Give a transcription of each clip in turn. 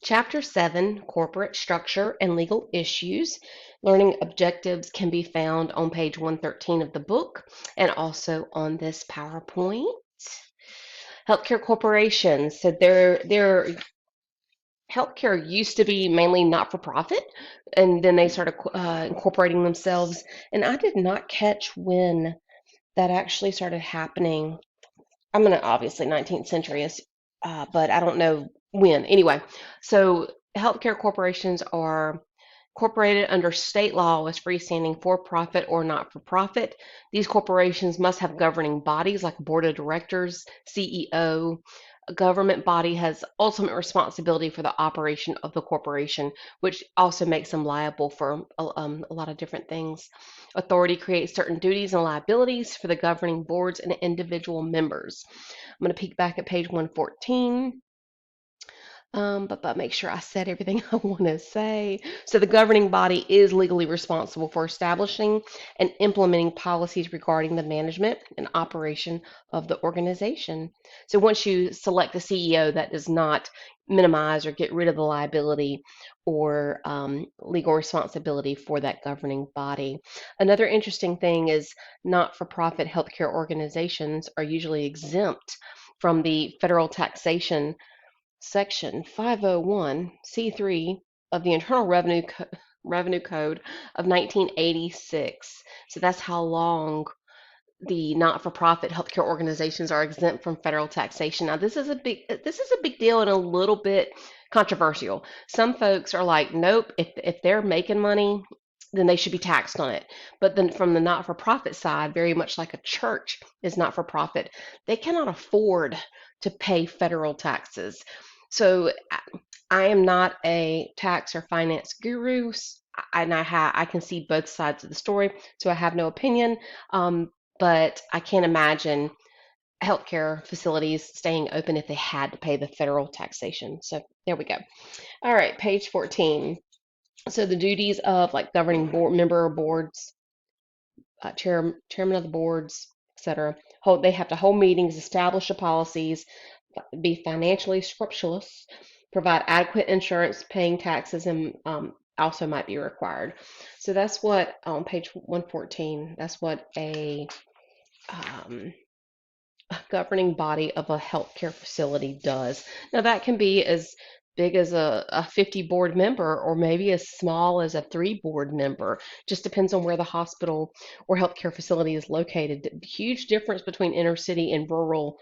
Chapter 7, Corporate Structure and Legal Issues. Learning objectives can be found on page 113 of the book and also on this PowerPoint. Healthcare corporations. So their healthcare used to be mainly not for profit, and then they started incorporating themselves. And I did not catch when that actually started happening. I'm gonna obviously 19th century is, but I don't know when. Anyway, so healthcare corporations are incorporated under state law as freestanding for-profit or not-for-profit. These corporations must have governing bodies like board of directors, CEO. A government body has ultimate responsibility for the operation of the corporation, which also makes them liable for a lot of different things. Authority creates certain duties and liabilities for the governing boards and individual members. I'm going to peek back at page 114. But make sure I said everything I want to say. So the governing body is legally responsible for establishing and implementing policies regarding the management and operation of the organization. So once you select the CEO, that does not minimize or get rid of the liability or legal responsibility for that governing body. Another interesting thing is not-for-profit healthcare organizations are usually exempt from the federal taxation Section 501(c)(3) of the Internal Revenue Code of 1986. So that's how long the not-for-profit healthcare organizations are exempt from federal taxation. Now, this is a big deal and a little bit controversial. Some folks are like, nope, if they're making money, then they should be taxed on it. But then from the not-for-profit side, very much like a church is not-for-profit, they cannot afford to pay federal taxes. So I am not a tax or finance guru, and I can see both sides of the story, so I have no opinion. But I can't imagine healthcare facilities staying open if they had to pay the federal taxation. So there we go. All right, page 14. So the duties of like governing board member boards, chairman of the boards, etc. They have to hold meetings, establish the policies, be financially scrupulous, provide adequate insurance, paying taxes, and also might be required. So that's what on page 114. That's what um, a governing body of a healthcare facility does. Now that can be as big as a 50 board member or maybe as small as a 3 board member. Just depends on where the hospital or healthcare facility is located. Huge difference between inner city and rural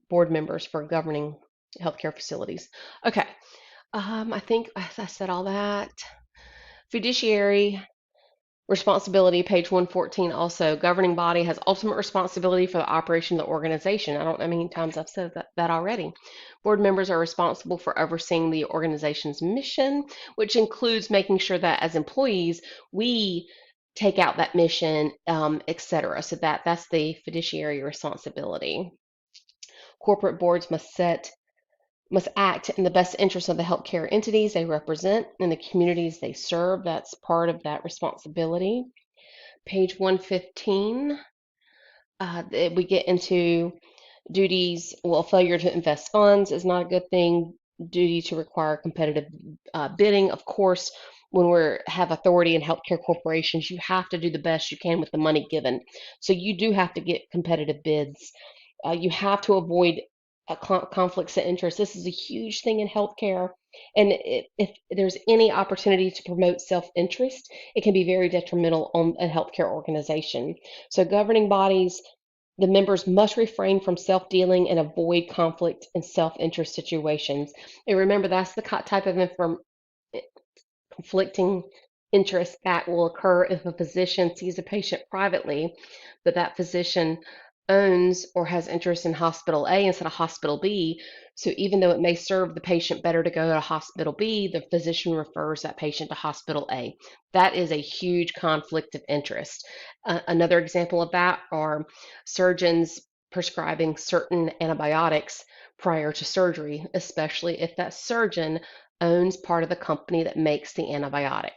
board members for governing healthcare facilities. Okay, I think I said all that. Fiduciary responsibility, page 114 also. Governing body has ultimate responsibility for the operation of the organization. I don't know how many times I've said that already. Board members are responsible for overseeing the organization's mission, which includes making sure that as employees, we take out that mission, etc. So that's the fiduciary responsibility. Corporate boards must act in the best interest of the healthcare entities they represent and the communities they serve. That's part of that responsibility. Page 115, we get into duties. Well, failure to invest funds is not a good thing. Duty to require competitive bidding. Of course, when we have authority in healthcare corporations, you have to do the best you can with the money given. So you do have to get competitive bids. You have to avoid conflicts of interest. This is a huge thing in healthcare. And if there's any opportunity to promote self-interest, it can be very detrimental on a healthcare organization. So governing bodies, the members must refrain from self-dealing and avoid conflict and self-interest situations. And remember, that's the type of conflicting interest that will occur if a physician sees a patient privately, but that physician owns or has interest in hospital A instead of hospital B. So even though it may serve the patient better to go to hospital B, the physician refers that patient to hospital A. That is a huge conflict of interest. Another example of that are surgeons prescribing certain antibiotics prior to surgery, especially if that surgeon owns part of the company that makes the antibiotic.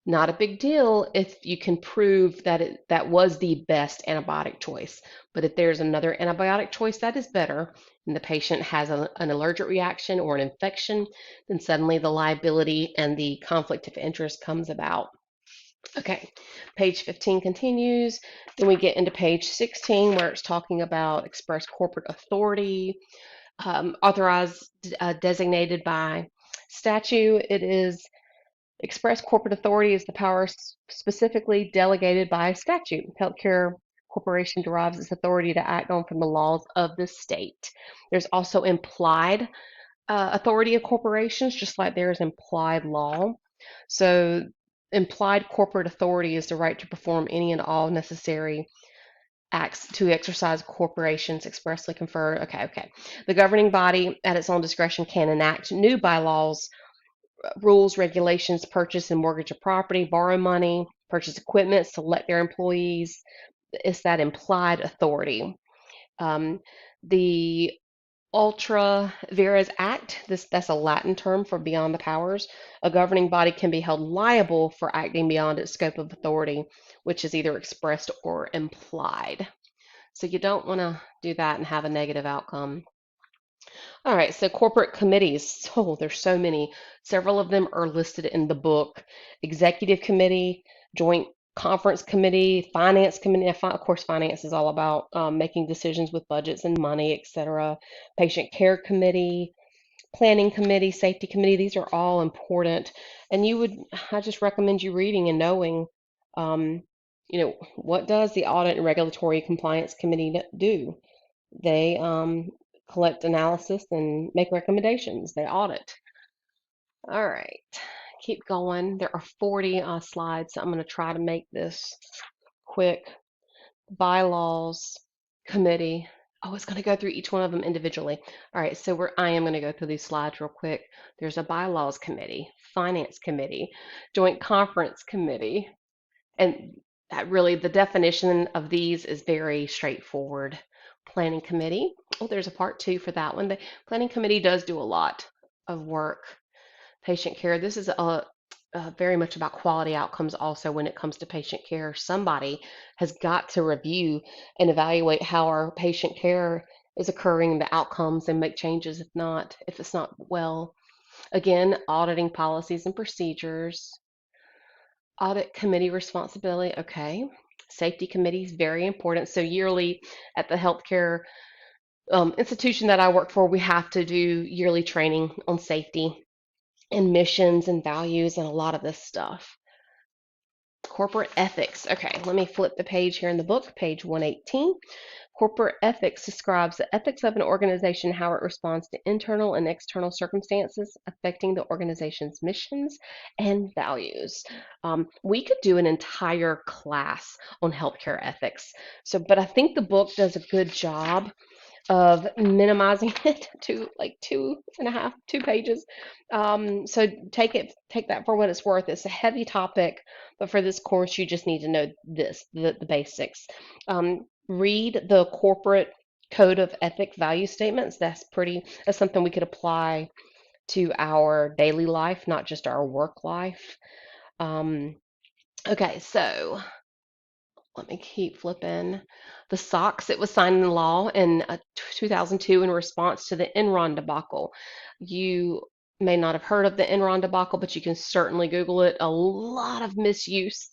Not a big deal if you can prove that that was the best antibiotic choice. But if there's another antibiotic choice that is better, and the patient has an allergic reaction or an infection, then suddenly the liability and the conflict of interest comes about. Okay, page 15 continues. Then we get into page 16 where it's talking about express corporate authority, authorized, designated by statute. It is express corporate authority is the power specifically delegated by statute. Healthcare corporation derives its authority to act on from the laws of the state. There's also implied authority of corporations, just like there is implied law. So, implied corporate authority is the right to perform any and all necessary acts to exercise corporations expressly conferred. Okay. The governing body, at its own discretion, can enact new bylaws, rules, regulations, purchase and mortgage of property, borrow money, purchase equipment, select their employees. It's that implied authority. The Ultra Vires Act, that's a Latin term for beyond the powers. A governing body can be held liable for acting beyond its scope of authority, which is either expressed or implied. So you don't want to do that and have a negative outcome. All right, so corporate committees. Oh, there's so many. Several of them are listed in the book. Executive committee, joint conference committee, finance committee. Of course, finance is all about making decisions with budgets and money, etc. Patient care committee, planning committee, safety committee. These are all important. And I just recommend you reading and knowing, um, what does the audit and regulatory compliance committee do? They collect analysis and make recommendations. They audit. All right, keep going. There are 40 slides, so I'm going to try to make this quick. Bylaws committee. Oh, it's going to go through each one of them individually. All right, so I am going to go through these slides real quick. There's a bylaws committee, finance committee, joint conference committee, and really the definition of these is very straightforward. Planning committee. Oh, there's a part two for that one. The planning committee does do a lot of work. Patient care. This is very much about quality outcomes also when it comes to patient care. Somebody has got to review and evaluate how our patient care is occurring, the outcomes, and make changes if it's not well. Again, auditing policies and procedures. Audit committee responsibility, okay. Safety committee is very important. So yearly at the healthcare institution that I work for, we have to do yearly training on safety and missions and values and a lot of this stuff. Corporate ethics. Okay, let me flip the page here in the book, page 118. Corporate ethics describes the ethics of an organization, how it responds to internal and external circumstances affecting the organization's missions and values. We could do an entire class on healthcare ethics. But I think the book does a good job of minimizing it to like 2 pages. So take that for what it's worth. It's a heavy topic, but for this course, you just need to know the basics. Read the corporate code of ethic value statements. That's something we could apply to our daily life, not just our work life. Okay, so let me keep flipping. The SOX, it was signed into law in 2002 in response to the Enron debacle. You may not have heard of the Enron debacle, but you can certainly Google it. A lot of misuse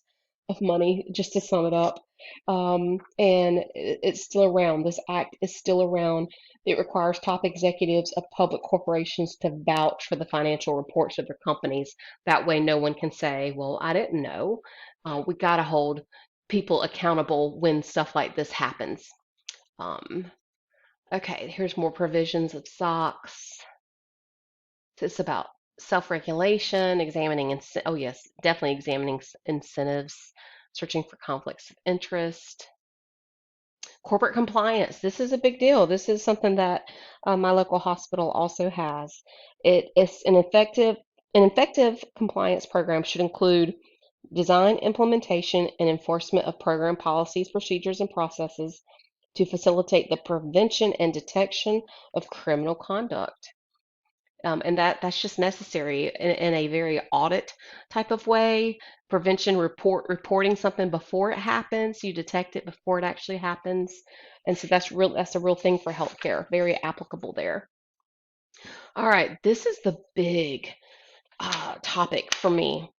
of money, just to sum it up. And it's still around. This act is still around. It requires top executives of public corporations to vouch for the financial reports of their companies. That way, no one can say, well, I didn't know. We got to hold people accountable when stuff like this happens. Um, okay, here's more provisions of SOX. It's about self-regulation, oh yes, definitely examining incentives, searching for conflicts of interest. Corporate compliance. This is a big deal. This is something that my local hospital also has. It's an effective compliance program should include design, implementation, and enforcement of program policies, procedures, and processes to facilitate the prevention and detection of criminal conduct. And that's just necessary in a very audit type of way. Prevention reporting something before it happens. You detect it before it actually happens. And so that's a real thing for healthcare. Very applicable there. All right, this is the big topic for me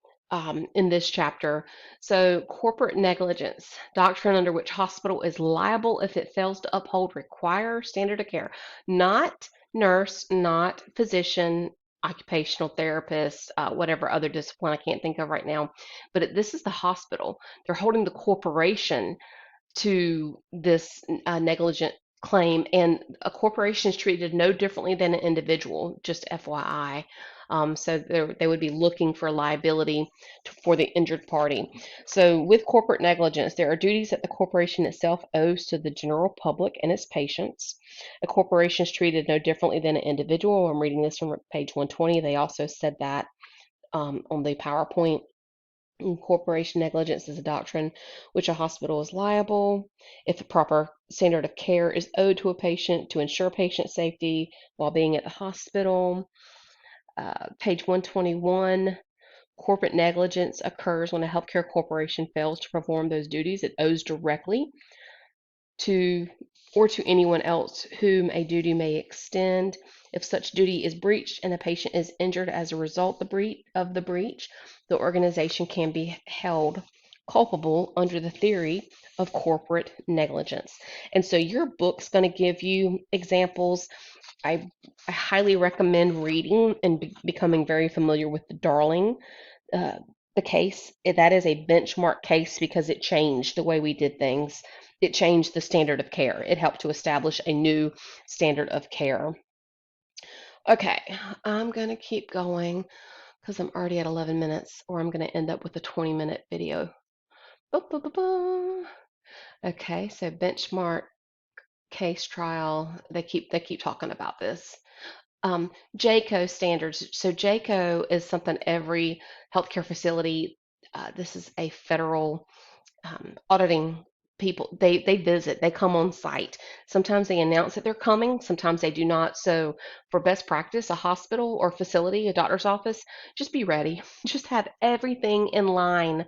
in this chapter. So, corporate negligence, doctrine under which hospital is liable if it fails to uphold required standard of care. Not nurse, not physician, occupational therapist, whatever other discipline I can't think of right now. But this is the hospital. They're holding the corporation to this negligent claim, and a corporation is treated no differently than an individual, just FYI. So they would be looking for liability for the injured party. So with corporate negligence, there are duties that the corporation itself owes to the general public and its patients. A corporation is treated no differently than an individual. I'm reading this from page 120. They also said that on the PowerPoint. Corporation negligence is a doctrine which a hospital is liable if a proper standard of care is owed to a patient to ensure patient safety while being at the hospital. Page 121, corporate negligence occurs when a healthcare corporation fails to perform those duties it owes directly to or to anyone else whom a duty may extend. If such duty is breached and a patient is injured as a result of the breach, the organization can be held culpable under the theory of corporate negligence. And so your book's going to give you examples. I highly recommend reading and becoming very familiar with the Darling uh, the case. That is a benchmark case because it changed the way we did things. It changed the standard of care. It helped to establish a new standard of care. Okay, I'm going to keep going because I'm already at 11 minutes, or I'm going to end up with a 20-minute video. Boop, boop, boop, boop. Okay, so benchmark case trial. They keep talking about this. JCO standards. So JCO is something every healthcare facility. This is a federal auditing people. They visit. They come on site. Sometimes they announce that they're coming. Sometimes they do not. So for best practice, a hospital or facility, a doctor's office, just be ready. Just have everything in line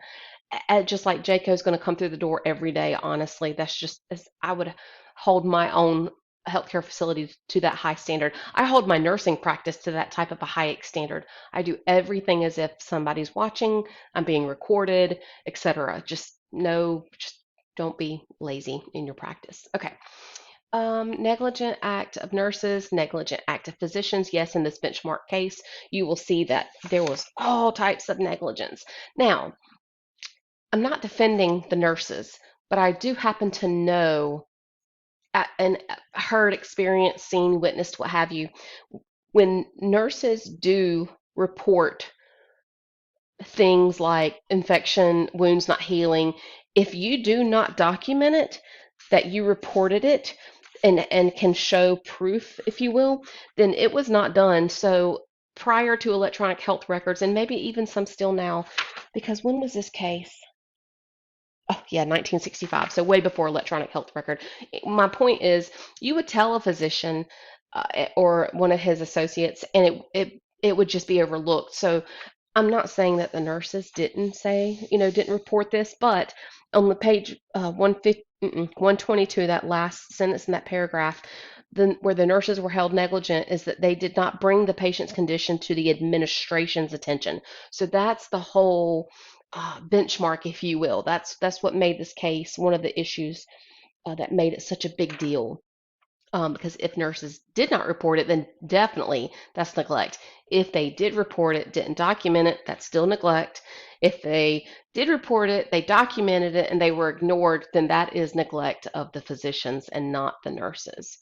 just like Jaco's going to come through the door every day. Honestly, that's just as I would hold my own healthcare facility to that high standard. I hold my nursing practice to that type of a high standard. I do everything as if somebody's watching, I'm being recorded, etc. Just no, just don't be lazy in your practice. Okay. Negligent act of nurses, negligent act of physicians. Yes, in this benchmark case, you will see that there was all types of negligence. Now, I'm not defending the nurses, but I do happen to know and heard, experienced, seen, witnessed, what have you, when nurses do report things like infection, wounds not healing, if you do not document it, that you reported it and can show proof, if you will, then it was not done. So prior to electronic health records, and maybe even some still now, because when was this case? Oh, yeah, 1965. So way before electronic health record. My point is, you would tell a physician or one of his associates, and it would just be overlooked. So I'm not saying that the nurses didn't say, didn't report this, but on the page 122, that last sentence in that paragraph, where the nurses were held negligent is that they did not bring the patient's condition to the administration's attention. So that's the whole benchmark, if you will. That's what made this case one of the issues that made it such a big deal. Because if nurses did not report it, then definitely that's neglect. If they did report it, didn't document it, that's still neglect. If they did report it, they documented it, and they were ignored, then that is neglect of the physicians and not the nurses.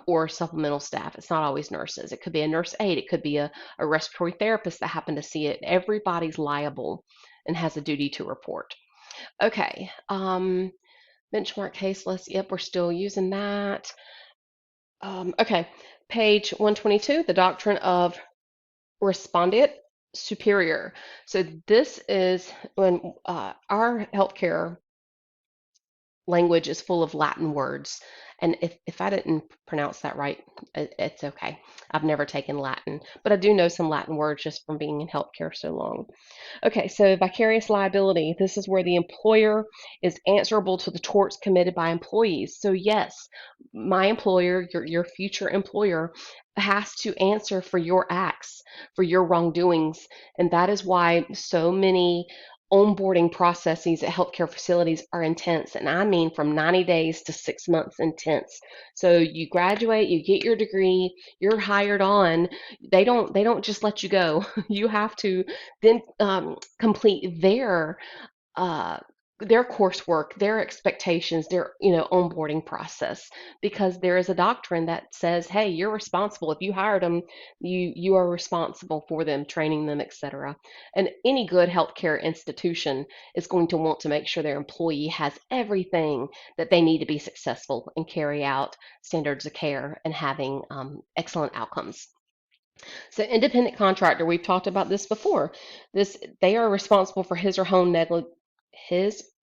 Or supplemental staff. It's not always nurses. It could be a nurse aide. It could be a respiratory therapist that happened to see it. Everybody's liable and has a duty to report. Okay. Benchmark case list. Yep, we're still using that. Okay, page 122, the doctrine of respondeat superior. So this is when our healthcare language is full of Latin words, And if I didn't pronounce that right, it's okay. I've never taken Latin, but I do know some Latin words just from being in healthcare so long. Okay, so vicarious liability. This is where the employer is answerable to the torts committed by employees. So yes, my employer, your future employer, has to answer for your acts, for your wrongdoings, and that is why so many onboarding processes at healthcare facilities are intense, and I mean from 90 days to 6 months intense. So you graduate, you get your degree, you're hired on. They don't just let you go. You have to then complete uh, their coursework, their expectations, their onboarding process, because there is a doctrine that says, hey, you're responsible. If you hired them, you are responsible for them, training them, etc. And any good healthcare institution is going to want to make sure their employee has everything that they need to be successful and carry out standards of care and having excellent outcomes. So independent contractor, we've talked about this before. This They are responsible for his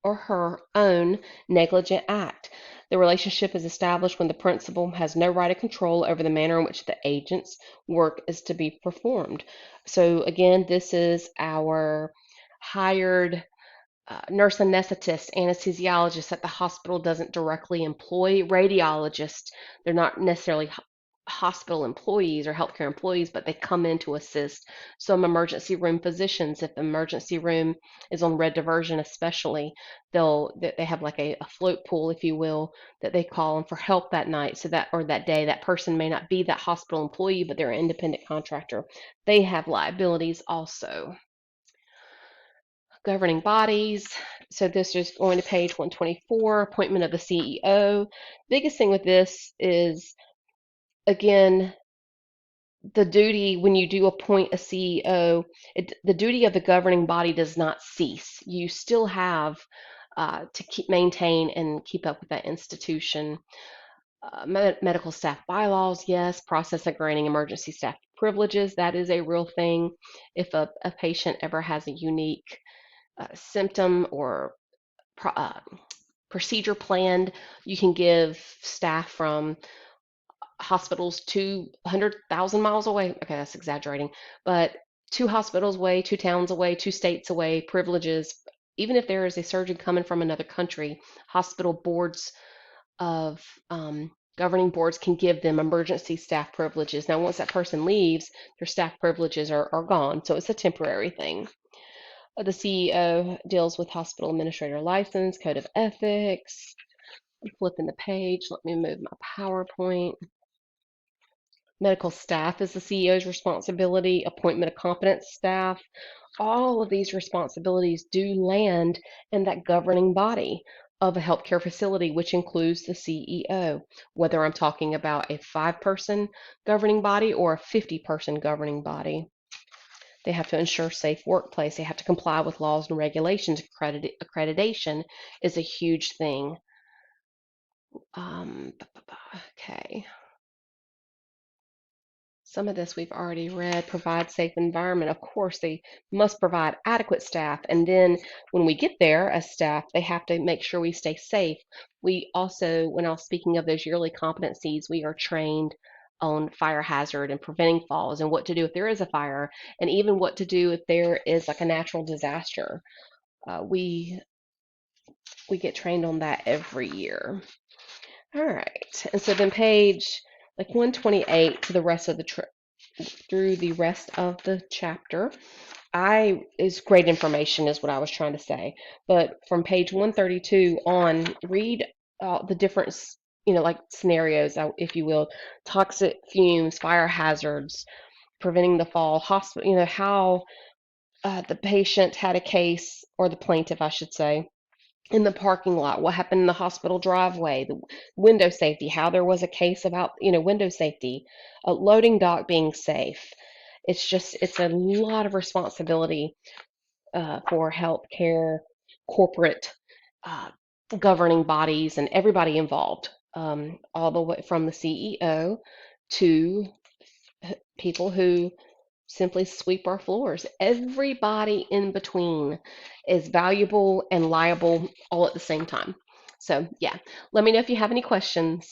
or her own negligent act. The relationship is established when the principal has no right of control over the manner in which the agent's work is to be performed. So again, this is our hired nurse anesthetist, anesthesiologist that the hospital doesn't directly employ, radiologists. They're not necessarily hospital employees or healthcare employees, but they come in to assist. Some emergency room physicians, if the emergency room is on red diversion, especially, they have like a float pool, if you will, that they call on for help that night. So that or that day, that person may not be that hospital employee, but they're an independent contractor. They have liabilities also. Governing bodies. So this is going to page 124, appointment of the CEO. Biggest thing with this is, again, the duty when you do appoint a CEO, the duty of the governing body does not cease. You still have to maintain and keep up with that institution. Medical staff bylaws, yes. Process of granting emergency staff privileges, that is a real thing. If a patient ever has a unique symptom or procedure planned, you can give staff from hospitals 200,000 miles away. Okay, that's exaggerating, but two hospitals away, two towns away, two states away, privileges. Even if there is a surgeon coming from another country, hospital boards of governing boards can give them emergency staff privileges. Now, once that person leaves, their staff privileges are gone, so it's a temporary thing. The CEO deals with hospital administrator license, code of ethics. I'm flipping the page. Let me move my PowerPoint. Medical staff is the CEO's responsibility, appointment of competent staff. All of these responsibilities do land in that governing body of a healthcare facility, which includes the CEO, whether I'm talking about a 5-person governing body or a 50-person governing body. They have to ensure safe workplace. They have to comply with laws and regulations. Accreditation is a huge thing. Okay. Some of this we've already read. Provide safe environment. Of course, they must provide adequate staff. And then when we get there as staff, they have to make sure we stay safe. We also, when I was speaking of those yearly competencies, we are trained on fire hazard and preventing falls and what to do if there is a fire, and even what to do if there is like a natural disaster. We get trained on that every year. All right, and so then page like 128 to the rest of the through the rest of the chapter. Is great information is what I was trying to say. But from page 132 on, read the different, like scenarios, if you will, toxic fumes, fire hazards, preventing the fall, hospital, how the patient had a case, or the plaintiff, I should say, in the parking lot, what happened in the hospital driveway, the window safety, how there was a case about, window safety, a loading dock being safe. It's a lot of responsibility for healthcare, corporate, uh, governing bodies, and everybody involved, all the way from the CEO to people who simply sweep our floors. Everybody in between is valuable and liable all at the same time. So, yeah, let me know if you have any questions.